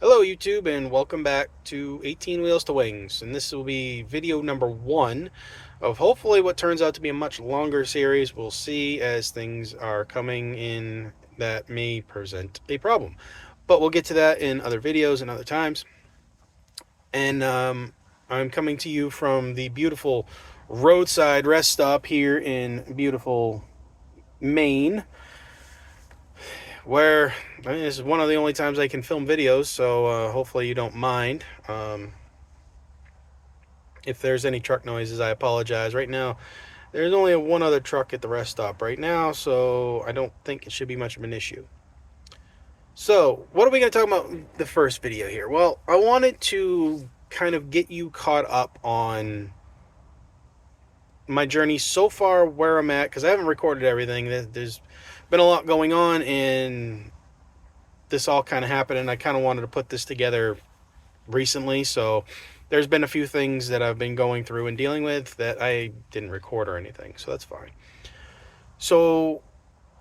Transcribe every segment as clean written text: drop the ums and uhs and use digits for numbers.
Hello YouTube and welcome back to 18 Wheels to Wings, and this will be video number 1 of hopefully what turns out to be a much longer series. We'll see as things are coming in that may present a problem, but we'll get to that in other videos and other times. And I'm coming to you from the beautiful roadside rest stop here in beautiful Maine, where this is one of the only times I can film videos, so hopefully you don't mind. If there's any truck noises, I apologize. Right now, there's only one other truck at the rest stop right now, so I don't think it should be much of an issue. So, what are we going to talk about the first video here? Well, I wanted to kind of get you caught up on my journey so far, where I'm at, because I haven't recorded everything. There's been a lot going on, and this all kind of happened, and I kind of wanted to put this together recently, so there's been a few things that I've been going through and dealing with that I didn't record or anything, so that's fine. So,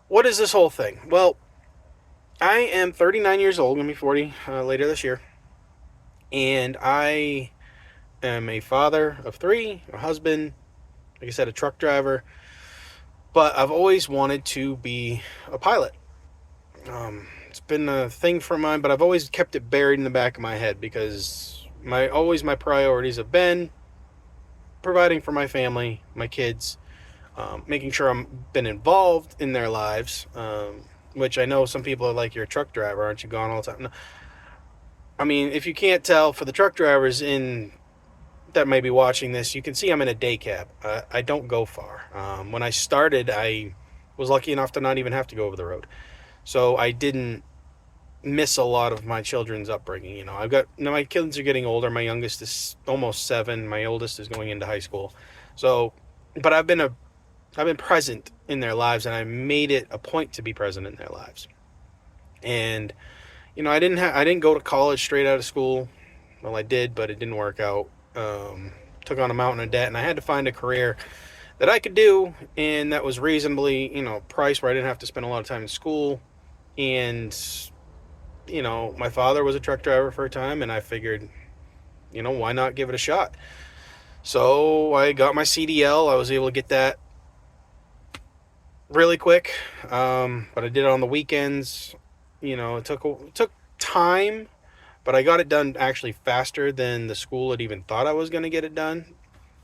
what is this whole thing? Well, I am 39 years old, going to be 40 later this year, and I am a father of 3, a husband, like I said, a truck driver, but I've always wanted to be a pilot. It's been a thing for mine, but I've always kept it buried in the back of my head because my priorities have been providing for my family, my kids, making sure I'm been involved in their lives, which I know some people are like, you're a truck driver, aren't you gone all the time? No. I mean, if you can't tell, for the truck drivers in that may be watching this, you can see I'm in a day cab. I don't go far. When I started, I was lucky enough to not even have to go over the road. So I didn't miss a lot of my children's upbringing. I've got, now my kids are getting older. My youngest is almost 7. My oldest is going into high school. So, but I've been present in their lives, and I made it a point to be present in their lives. And I didn't go to college straight out of school. Well, I did, but it didn't work out. Took on a mountain of debt, and I had to find a career that I could do, and that was reasonably, priced, where I didn't have to spend a lot of time in school. And my father was a truck driver for a time, and I figured, why not give it a shot? So I got my CDL. I was able to get that really quick, but I did it on the weekends. It took time, but I got it done actually faster than the school had even thought I was going to get it done.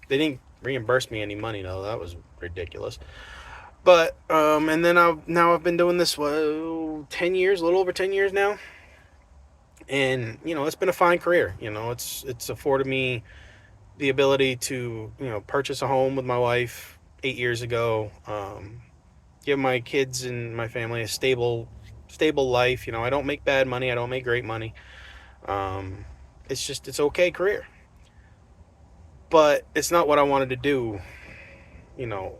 They didn't reimburse me any money, though. That was ridiculous. But and then I've been doing this 10 years, a little over 10 years now, and it's been a fine career. It's afforded me the ability to purchase a home with my wife 8 years ago. Give my kids and my family a stable life. I don't make bad money. I don't make great money. It's okay career, but it's not what I wanted to do.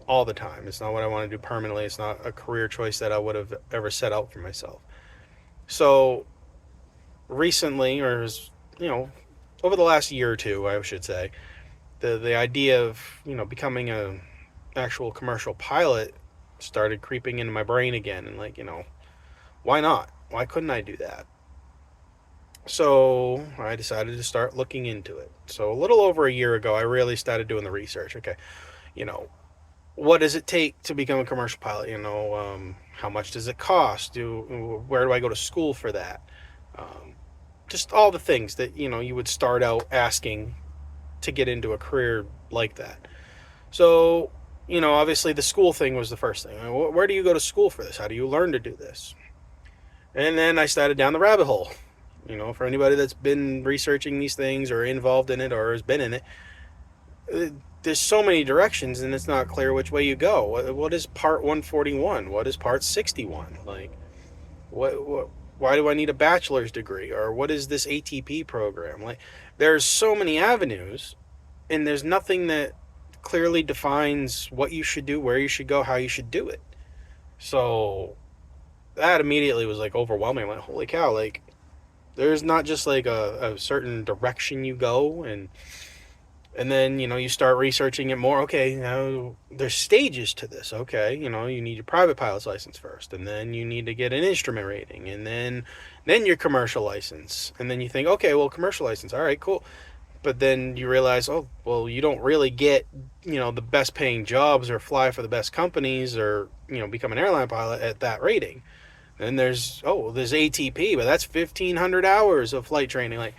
All the time. It's not what I want to do permanently. It's not a career choice that I would have ever set out for myself. So recently, or over the last year or two, I should say, the idea of becoming a actual commercial pilot started creeping into my brain again, and why not? Why couldn't I do that? So I decided to start looking into it. So a little over a year ago, I really started doing the research. Okay, what does it take to become a commercial pilot? How much does it cost? Where do I go to school for that? Just all the things that you would start out asking to get into a career like that. So obviously the school thing was the first thing. Where do you go to school for this? How do you learn to do this? And then I started down the rabbit hole. For anybody that's been researching these things or involved in it or has been in it, there's so many directions, and it's not clear which way you go. What is part 141? What is part 61? What why do I need a bachelor's degree? Or what is this ATP program? There's so many avenues, and there's nothing that clearly defines what you should do, where you should go, how you should do it. So that immediately was overwhelming. I'm like, holy cow, there's not just a certain direction you go, and And then, you start researching it more. Okay, now there's stages to this. Okay, you need your private pilot's license first, and then you need to get an instrument rating, and then your commercial license. And then you think, okay, well, commercial license, all right, cool. But then you realize, oh, well, you don't really get, the best paying jobs or fly for the best companies or, become an airline pilot at that rating. Then there's ATP, but that's 1,500 hours of flight training. Like,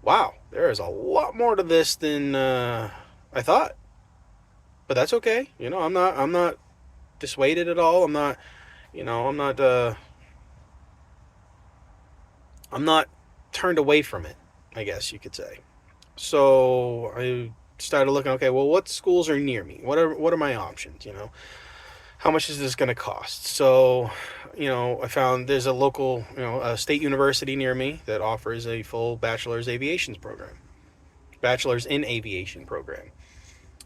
wow, there is a lot more to this than I thought. But that's okay. I'm not dissuaded at all. I'm not turned away from it, I guess you could say. So I started looking, okay, well, what schools are near me? What are my options, How much is this going to cost? So, I found there's a local, a state university near me that offers a full bachelor's in aviation program.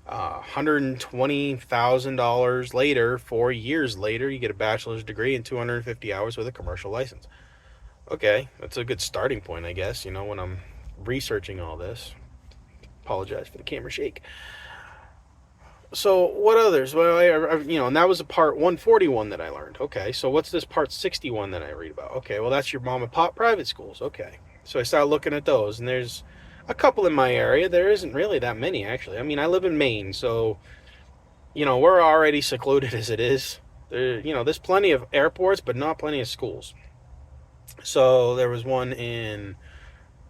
$120,000 later, 4 years later, you get a bachelor's degree and 250 hours with a commercial license. Okay, that's a good starting point, I guess, when I'm researching all this. Apologize for the camera shake. So what others? Well, and that was a part 141 that I learned. Okay, so what's this part 61 that I read about? Okay, well, that's your mom and pop private schools. Okay, so I started looking at those, and there's a couple in my area. There isn't really that many, actually. I mean, I live in Maine, so, we're already secluded as it is. There's plenty of airports, but not plenty of schools. So there was one in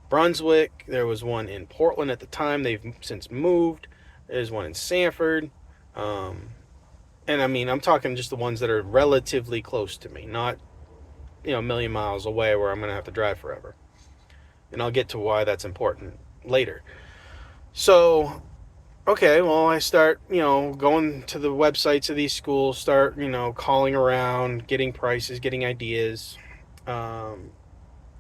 Brunswick. There was one in Portland at the time. They've since moved. There's one in Sanford. And I mean, I'm talking just the ones that are relatively close to me, not, a million miles away where I'm going to have to drive forever. And I'll get to why that's important later. So, okay, well, I start, going to the websites of these schools, start, calling around, getting prices, getting ideas. And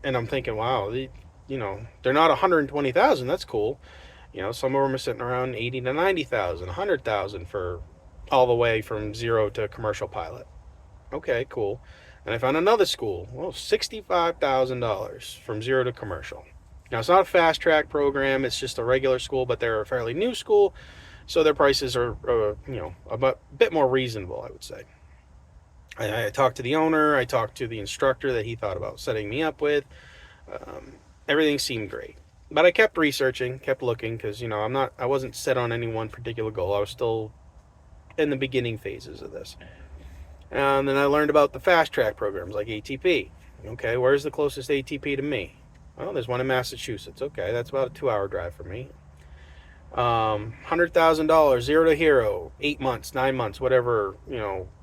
I'm thinking, wow, they're not 120,000. That's cool. Some of them are sitting around 80 to 90,000, 100,000 for all the way from zero to commercial pilot. Okay, cool. And I found another school. Well, $65,000 from zero to commercial. Now, it's not a fast track program. It's just a regular school, but they're a fairly new school. So their prices are, a bit more reasonable, I would say. I talked to the owner. I talked to the instructor that he thought about setting me up with. Everything seemed great. But I kept researching, kept looking, because, I wasn't set on any one particular goal. I was still in the beginning phases of this. And then I learned about the fast track programs like ATP. Okay, where's the closest ATP to me? Well, there's one in Massachusetts. Okay, that's about a 2-hour drive for me. $100,000, zero to hero, 8 months, 9 months, whatever,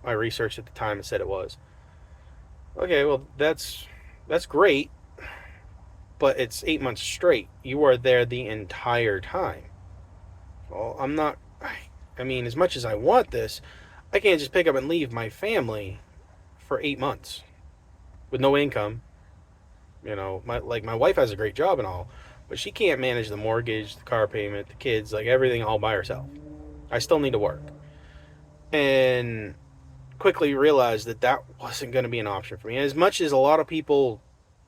I researched at the time and said it was. Okay, well, that's great, but it's 8 months straight. You are there the entire time. Well, I mean, as much as I want this, I can't just pick up and leave my family for 8 months with no income. My wife has a great job and all, but she can't manage the mortgage, the car payment, the kids, like everything all by herself. I still need to work. And quickly realized that wasn't going to be an option for me. And as much as a lot of people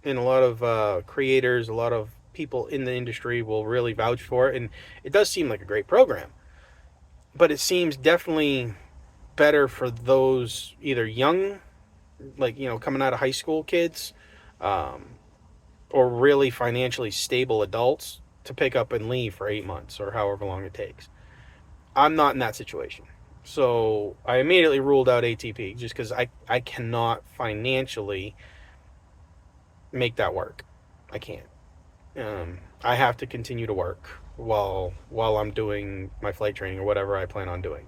and a lot of creators, a lot of people in the industry will really vouch for it, and it does seem like a great program, but it seems definitely better for those either young, like, coming out of high school kids, or really financially stable adults to pick up and leave for 8 months or however long it takes. I'm not in that situation. So I immediately ruled out ATP just because I cannot financially make that work. I can't. I have to continue to work while I'm doing my flight training or whatever I plan on doing.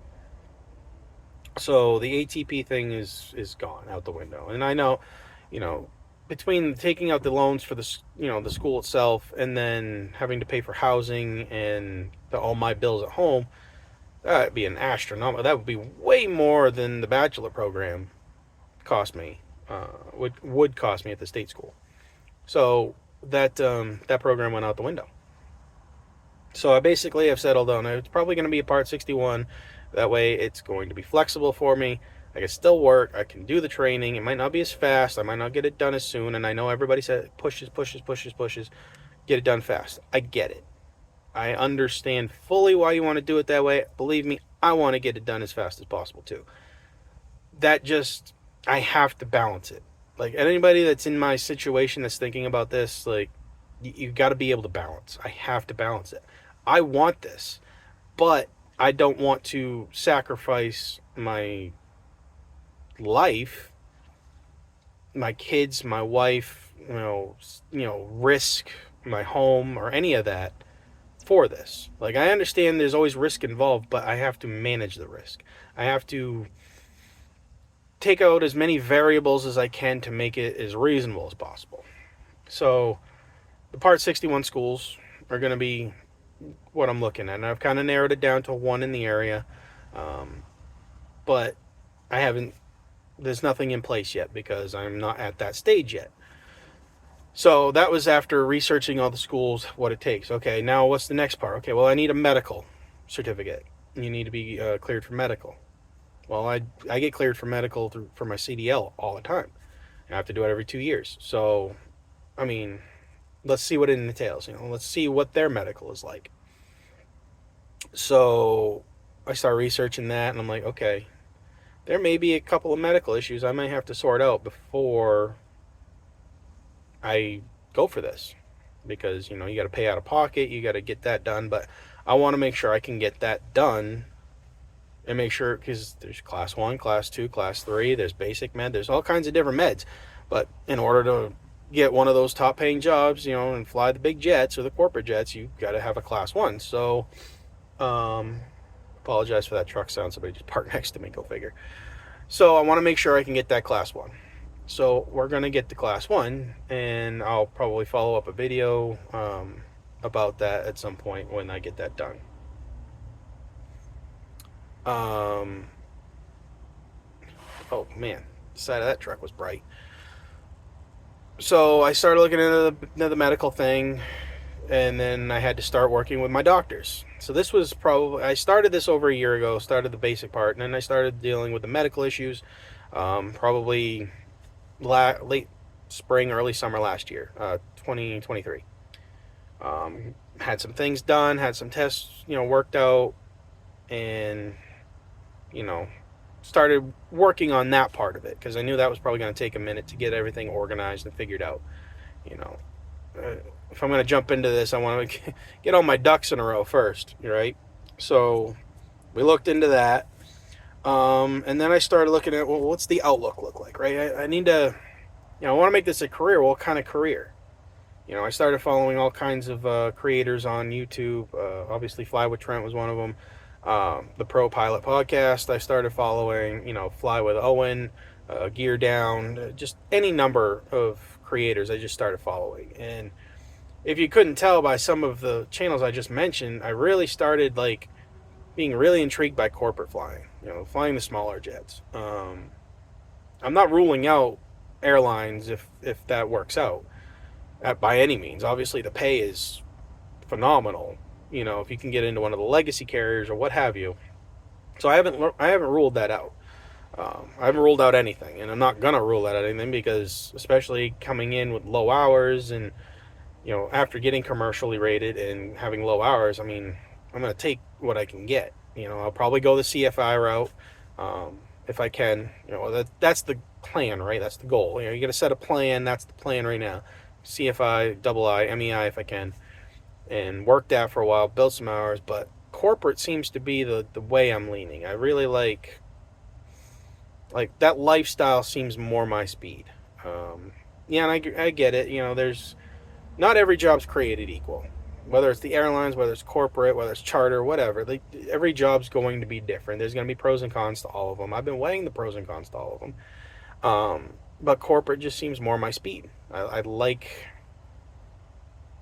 So the ATP thing is gone out the window. And I know, between taking out the loans for the school itself and then having to pay for housing and all my bills at home, that'd be an astronomical. That would be way more than the bachelor program cost me. Would cost me at the state school. So that program went out the window. So I basically have settled on it. It's probably going to be a part 61. That way it's going to be flexible for me. I can still work. I can do the training. It might not be as fast. I might not get it done as soon. And I know everybody said pushes. Get it done fast. I get it. I understand fully why you want to do it that way. Believe me, I want to get it done as fast as possible too. That just, I have to balance it. Like, anybody that's in my situation that's thinking about this, like, you've got to be able to balance. I have to balance it. I want this, but I don't want to sacrifice my life, my kids, my wife, risk my home or any of that for this. Like, I understand there's always risk involved, but I have to manage the risk. I have to take out as many variables as I can to make it as reasonable as possible. So the Part 61 schools are going to be what I'm looking at. And I've kind of narrowed it down to one in the area. But I haven't, there's nothing in place yet because I'm not at that stage yet. So that was after researching all the schools, what it takes. Okay, now what's the next part? Okay, well, I need a medical certificate. You need to be cleared for medical. Well, I get cleared for medical for my CDL all the time. I have to do it every 2 years. So, I mean, let's see what it entails. Let's see what their medical is like. So I start researching that, and I'm like, okay, there may be a couple of medical issues I might have to sort out before I go for this. Because, you got to pay out of pocket, you got to get that done. But I want to make sure I can get that done and make sure, because there's class 1, class 2, class 3, there's basic med, there's all kinds of different meds. But in order to get one of those top paying jobs, and fly the big jets or the corporate jets, you got to have a class 1. So, apologize for that truck sound. Somebody just parked next to me, go figure. So I want to make sure I can get that class 1. So we're going to get the class 1, and I'll probably follow up a video about that at some point when I get that done. Oh man, the side of that truck was bright. So I started looking into the medical thing, and then I had to start working with my doctors. So this was probably, I started this over a year ago, started the basic part, and then I started dealing with the medical issues probably late spring, early summer last year, 2023. Had some things done, had some tests, worked out, and started working on that part of it because I knew that was probably going to take a minute to get everything organized and figured out. If I'm going to jump into this, I want to get all my ducks in a row first, right? So we looked into that, and then I started looking at, well, what's the outlook look like, right? I need to, I want to make this a career. Well, what kind of career? I started following all kinds of creators on YouTube. Obviously, Fly with Trent was one of them. The Pro Pilot Podcast I started following, Fly with Owen, Gear Down, just any number of creators I just started following. And if you couldn't tell by some of the channels I just mentioned, I really started being really intrigued by corporate flying, flying the smaller jets. I'm not ruling out airlines if that works out by any means. Obviously the pay is phenomenal, if you can get into one of the legacy carriers or what have you. So I haven't ruled that out. I haven't ruled out anything, and I'm not gonna rule out anything because, especially coming in with low hours and after getting commercially rated and having low hours, I mean, I'm gonna take what I can get. I'll probably go the CFI route if I can. That's the plan, right? That's the goal. You got to set a plan. That's the plan right now. CFI, double I, MEI if I can, and work that for a while, build some hours. But corporate seems to be the way I'm leaning. I really like that lifestyle seems more my speed. And I get it. There's not every job's created equal. Whether it's the airlines, whether it's corporate, whether it's charter, whatever. Every job's going to be different. There's going to be pros and cons to all of them. I've been weighing the pros and cons to all of them. But corporate just seems more my speed. I like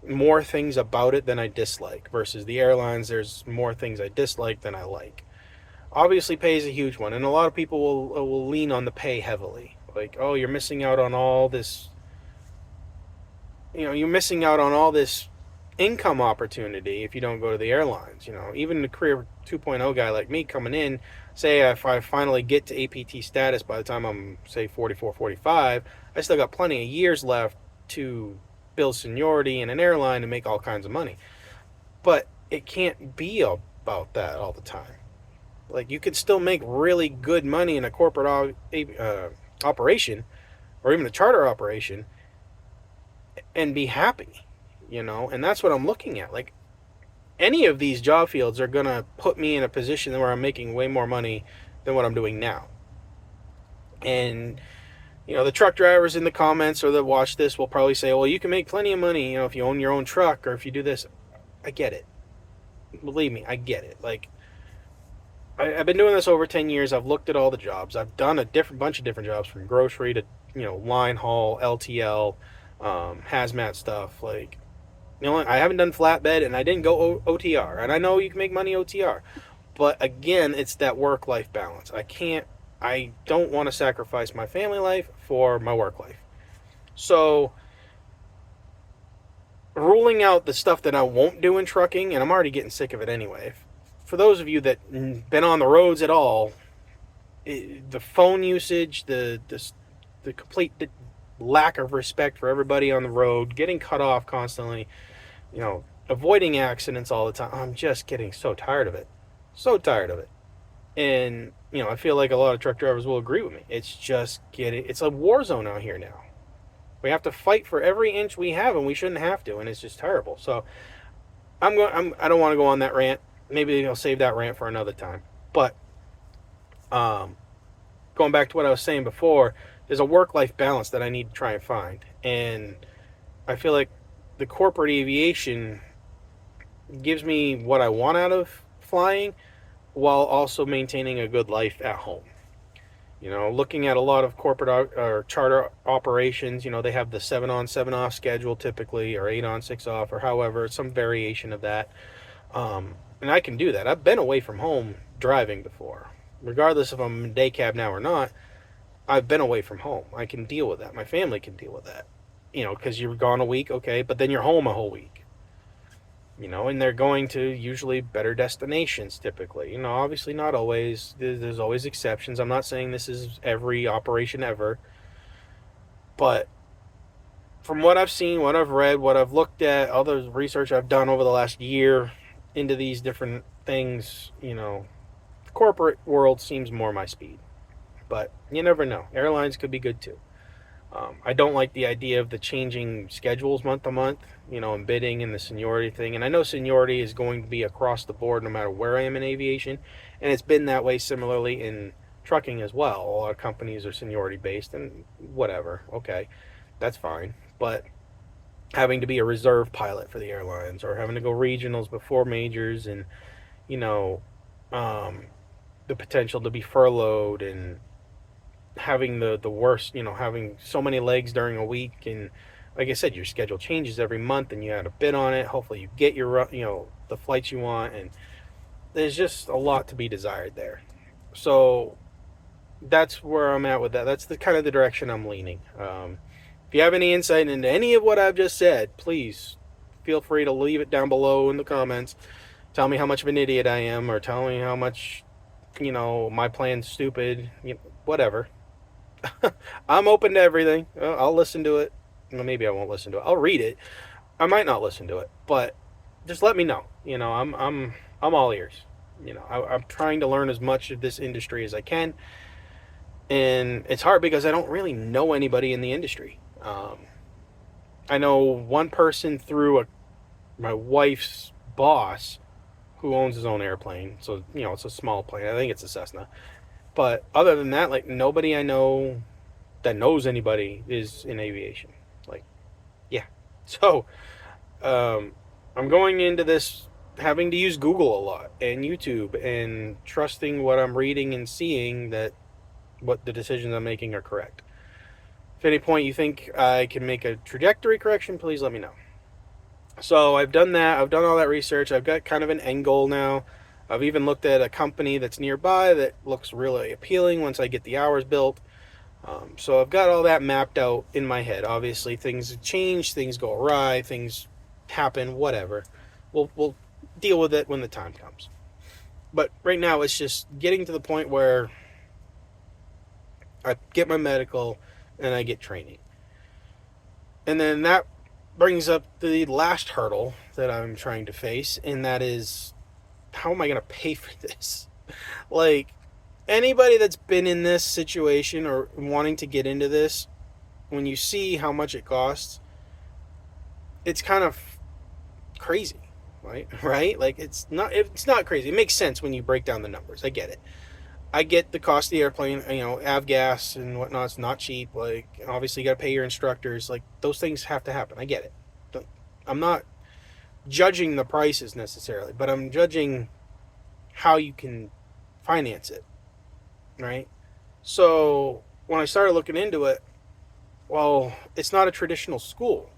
more things about it than I dislike. Versus the airlines, there's more things I dislike than I like. Obviously, pay is a huge one. And a lot of people will lean on the pay heavily. Like, oh, you're missing out on all this... you're missing out on all this income opportunity if you don't go to the airlines. Even the career 2.0 guy like me coming in, say if I finally get to APT status by the time I'm, say, 44, 45, I still got plenty of years left to build seniority in an airline and make all kinds of money. But it can't be about that all the time. Like, you could still make really good money in a corporate operation, or even a charter operation, and be happy, and that's what I'm looking at. Like, any of these job fields are going to put me in a position where I'm making way more money than what I'm doing now. And the truck drivers in the comments or that watch this will probably say, well, you can make plenty of money, if you own your own truck or if you do this. I get it. Believe me, I get it. Like, I've been doing this over 10 years. I've looked at all the jobs. I've done a bunch of different jobs, from grocery to, line haul, LTL, hazmat stuff. Like, I haven't done flatbed, and I didn't go OTR. And I know you can make money OTR. But again, it's that work-life balance. I don't want to sacrifice my family life for my work life. So, ruling out the stuff that I won't do in trucking, and I'm already getting sick of it anyway. For those of you that been on the roads at all, the phone usage, the complete lack of respect for everybody on the road, getting cut off constantly, avoiding accidents all the time. I'm just getting so tired of it. So tired of it. And, I feel like a lot of truck drivers will agree with me. It's a war zone out here now. We have to fight for every inch we have, and we shouldn't have to, and it's just terrible. So I don't want to go on that rant. Maybe I'll save that rant for another time. But going back to what I was saying before, there's a work-life balance that I need to try and find. And I feel like the corporate aviation gives me what I want out of flying, while also maintaining a good life at home. Looking at a lot of corporate or charter operations, they have the 7 on, 7 off schedule typically, or 8 on, 6 off, or however, some variation of that. And I can do that. I've been away from home driving before. Regardless if I'm in day cab now or not, I've been away from home. I can deal with that. My family can deal with that. Because you're gone a week, okay, but then you're home a whole week. And they're going to usually better destinations typically. Obviously not always. There's always exceptions. I'm not saying this is every operation ever. But from what I've seen, what I've read, what I've looked at, all the research I've done over the last year into these different things, the corporate world seems more my speed. But you never know. Airlines could be good too. I don't like the idea of the changing schedules month to month, and bidding and the seniority thing. And I know seniority is going to be across the board no matter where I am in aviation. And it's been that way similarly in trucking as well. A lot of companies are seniority based, and whatever. Okay, that's fine. But having to be a reserve pilot for the airlines, or having to go regionals before majors, and, the potential to be furloughed, and having the worst, having so many legs during a week, and like I said, your schedule changes every month, and you had to bid on it. Hopefully you get your, the flights you want, and there's just a lot to be desired there. So that's where I'm at with that. That's the kind of the direction I'm leaning. If you have any insight into any of what I've just said, please feel free to leave it down below in the comments. Tell me how much of an idiot I am, or tell me how much, my plan's stupid, whatever. I'm open to everything. I'll listen to it. Well, maybe I won't listen to it. I'll read it. I might not listen to it, but just let me know. I'm all ears. I'm trying to learn as much of this industry as I can, and it's hard because I don't really know anybody in the industry. I know one person through my wife's boss, who owns his own airplane. So it's a small plane. I think it's a Cessna. But other than that, like, nobody I know that knows anybody is in aviation. Like, yeah. So, I'm going into this having to use Google a lot, and YouTube, and trusting what I'm reading and seeing, that what the decisions I'm making are correct. If at any point you think I can make a trajectory correction, please let me know. So I've done that. I've done all that research. I've got kind of an end goal now. I've even looked at a company that's nearby that looks really appealing once I get the hours built. So I've got all that mapped out in my head. Obviously, things change, things go awry, things happen, whatever. We'll deal with it when the time comes. But right now, it's just getting to the point where I get my medical and I get training. And then that brings up the last hurdle that I'm trying to face, and that is, how am I going to pay for this? Like, anybody that's been in this situation or wanting to get into this, when you see how much it costs, it's kind of crazy, right? Right? Like, it's not crazy. It makes sense when you break down the numbers. I get it. I get the cost of the airplane, avgas and whatnot. It's not cheap. Like, obviously, you got to pay your instructors. Like, those things have to happen. I get it. I'm not judging the prices necessarily, but I'm judging how you can finance it, right? So when I started looking into it, well, it's not a traditional school.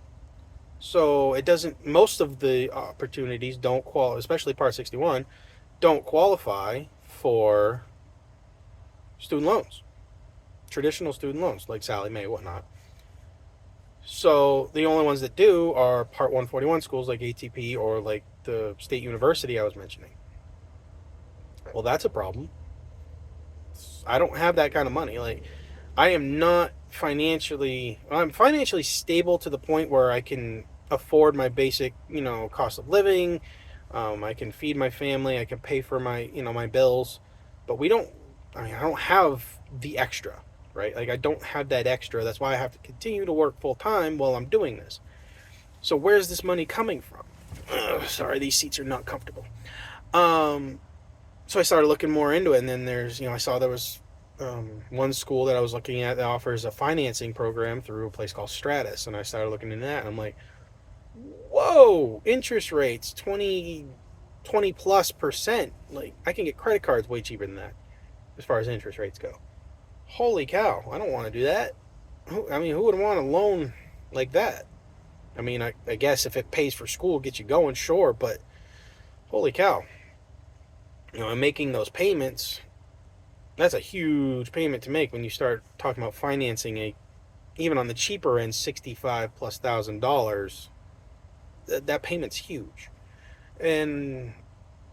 So it doesn't, most of the opportunities don't qualify, especially Part 61, don't qualify for student loans, traditional student loans like Sallie Mae, whatnot. So the only ones that do are Part 141 schools like ATP or like the state university I was mentioning. Well, that's a problem. I don't have that kind of money. Like, I am not I'm financially stable to the point where I can afford my basic, cost of living. I can feed my family. I can pay for my bills. But I don't have the extra, right? Like, I don't have that extra. That's why I have to continue to work full time while I'm doing this. So where's this money coming from? Sorry, these seats are not comfortable. So I started looking more into it, and then I saw there was one school that I was looking at that offers a financing program through a place called Stratus, and I started looking into that, and I'm like, whoa, interest rates 20 plus percent. Like, I can get credit cards way cheaper than that as far as interest rates go. Holy cow, I don't want to do that. Who would want a loan like that? I guess if it pays for school, get you going, sure, but holy cow. I'm making those payments. That's a huge payment to make when you start talking about financing even on the cheaper end, $65,000+. That payment's huge. And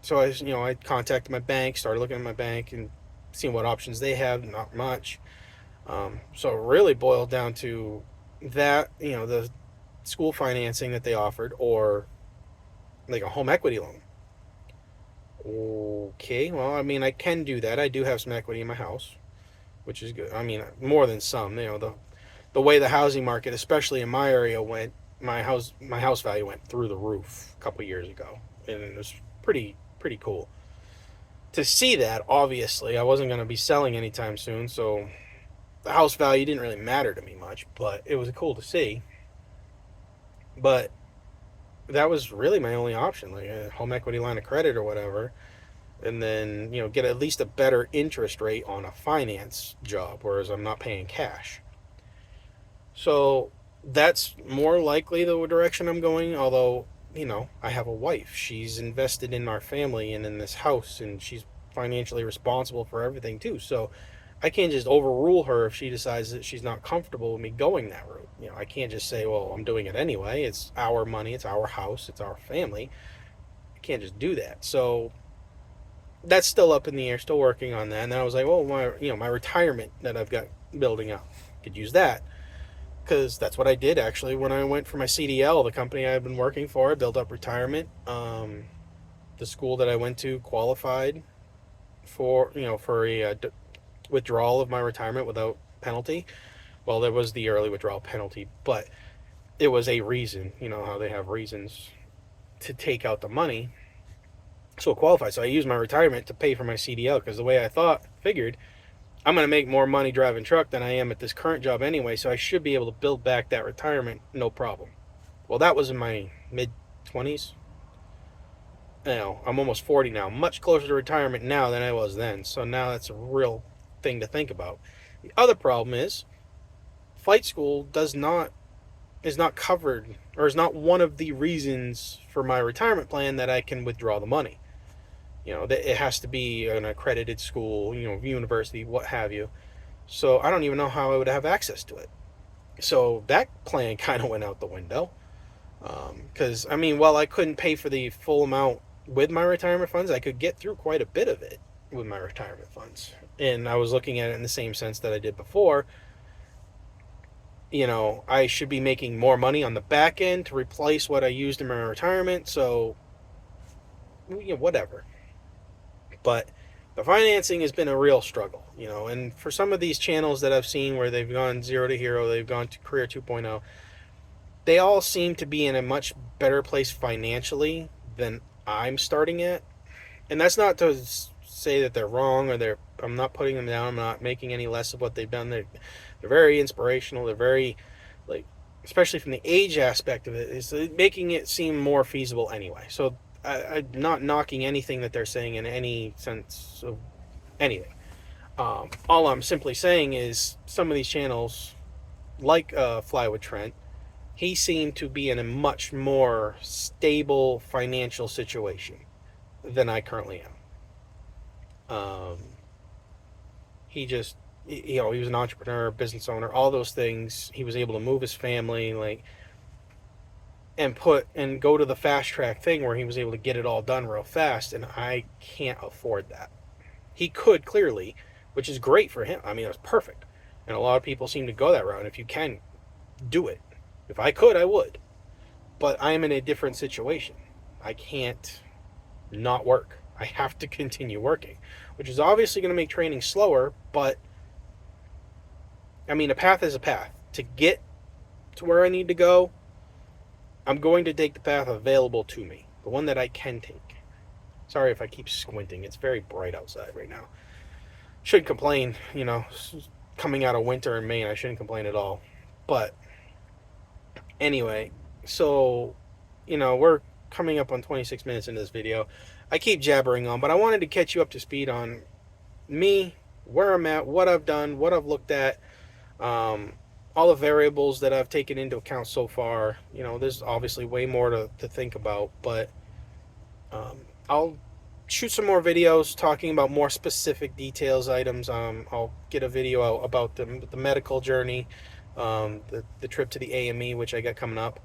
so I contacted my bank, started looking at my bank and seeing what options they have. Not much. So it really boiled down to that, the school financing that they offered, or like a home equity loan. Okay, well, I can do that. I do have some equity in my house, which is good. More than some. The way the housing market, especially in my area, went, my house value went through the roof a couple years ago, and it was pretty cool to see that. Obviously, I wasn't going to be selling anytime soon, so the house value didn't really matter to me much, but it was cool to see. But that was really my only option, like a home equity line of credit or whatever, and then get at least a better interest rate on a finance job, whereas I'm not paying cash. So that's more likely the direction I'm going. Although, I have a wife. She's invested in our family and in this house, and she's financially responsible for everything too. So I can't just overrule her if she decides that she's not comfortable with me going that route. I can't just say, well, I'm doing it anyway. It's our money, it's our house, it's our family. I can't just do that. So that's still up in the air, still working on that. And then I was like, well, my retirement that I've got building up, could use that. Because that's what I did actually when I went for my CDL, the company I had been working for. I built up retirement. The school that I went to qualified for a withdrawal of my retirement without penalty. Well, there was the early withdrawal penalty, but it was a reason. How they have reasons to take out the money. So it qualified. So I used my retirement to pay for my CDL, because the way I figured, I'm going to make more money driving truck than I am at this current job anyway, so I should be able to build back that retirement no problem. Well, that was in my mid-20s. I'm almost 40 now. Much closer to retirement now than I was then. So now that's a real thing to think about. The other problem is flight school is not covered, or is not one of the reasons for my retirement plan that I can withdraw the money. It has to be an accredited school, university, what have you. So I don't even know how I would have access to it. So that plan kind of went out the window. Because, while I couldn't pay for the full amount with my retirement funds, I could get through quite a bit of it with my retirement funds. And I was looking at it in the same sense that I did before. you know, I should be making more money on the back end to replace what I used in my retirement. So, you know, whatever. But the financing has been a real struggle, you know, and for some of these channels that I've seen where they've gone zero to hero, they've gone to career 2.0, they all seem to be in a much better place financially than I'm starting at. And that's not to say that they're wrong or I'm not putting them down. I'm not making any less of what they've done. They're very inspirational. They're very, like, especially from the age aspect of it, is making it seem more feasible anyway. So I'm not knocking anything that they're saying in any sense of anything. All I'm simply saying is some of these channels, like Fly with Trent, he seemed to be in a much more stable financial situation than I currently am. He just, you know, he was an entrepreneur, business owner, all those things. He was able to move his family, like, and go to the fast track thing where he was able to get it all done real fast. And I can't afford that. He could clearly, which is great for him. I mean, it was perfect. And a lot of people seem to go that route. And if you can, do it. If I could, I would. But I am in a different situation. I can't not work. I have to continue working, which is obviously going to make training slower, but I mean, a path is a path. To get to where I need to go, I'm going to take the path available to me, the one that I can take. Sorry if I keep squinting. It's very bright outside right now. Shouldn't complain, you know, coming out of winter in Maine, I shouldn't complain at all. But anyway, so, you know, we're coming up on 26 minutes into this video. I keep jabbering on, but I wanted to catch you up to speed on me, where I'm at, what I've done, what I've looked at, all the variables that I've taken into account so far. You know, there's obviously way more to think about, but I'll shoot some more videos talking about more specific details, items. I'll get a video out about the medical journey, the trip to the AME, which I got coming up,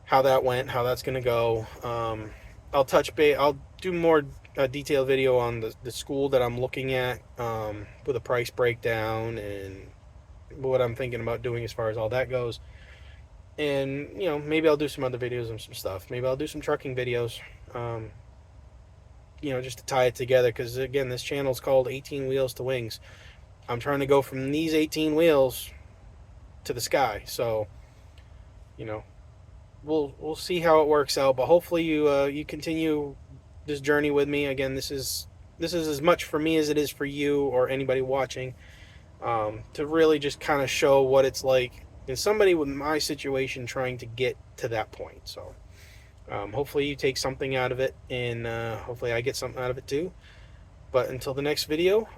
how that went, how that's going to go. I'll do more detailed video on the school that I'm looking at, with a price breakdown and what I'm thinking about doing as far as all that goes. And, you know, maybe I'll do some other videos and some stuff. Maybe I'll do some trucking videos, you know, just to tie it together. Because, again, this channel is called 18 Wheels to Wings. I'm trying to go from these 18 wheels to the sky. So, you know, we'll see how it works out. But hopefully you continue this journey with me. Again, this is as much for me as it is for you or anybody watching. To really just kind of show what it's like in somebody with my situation trying to get to that point. So hopefully you take something out of it, and hopefully I get something out of it too. But until the next video,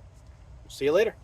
see you later.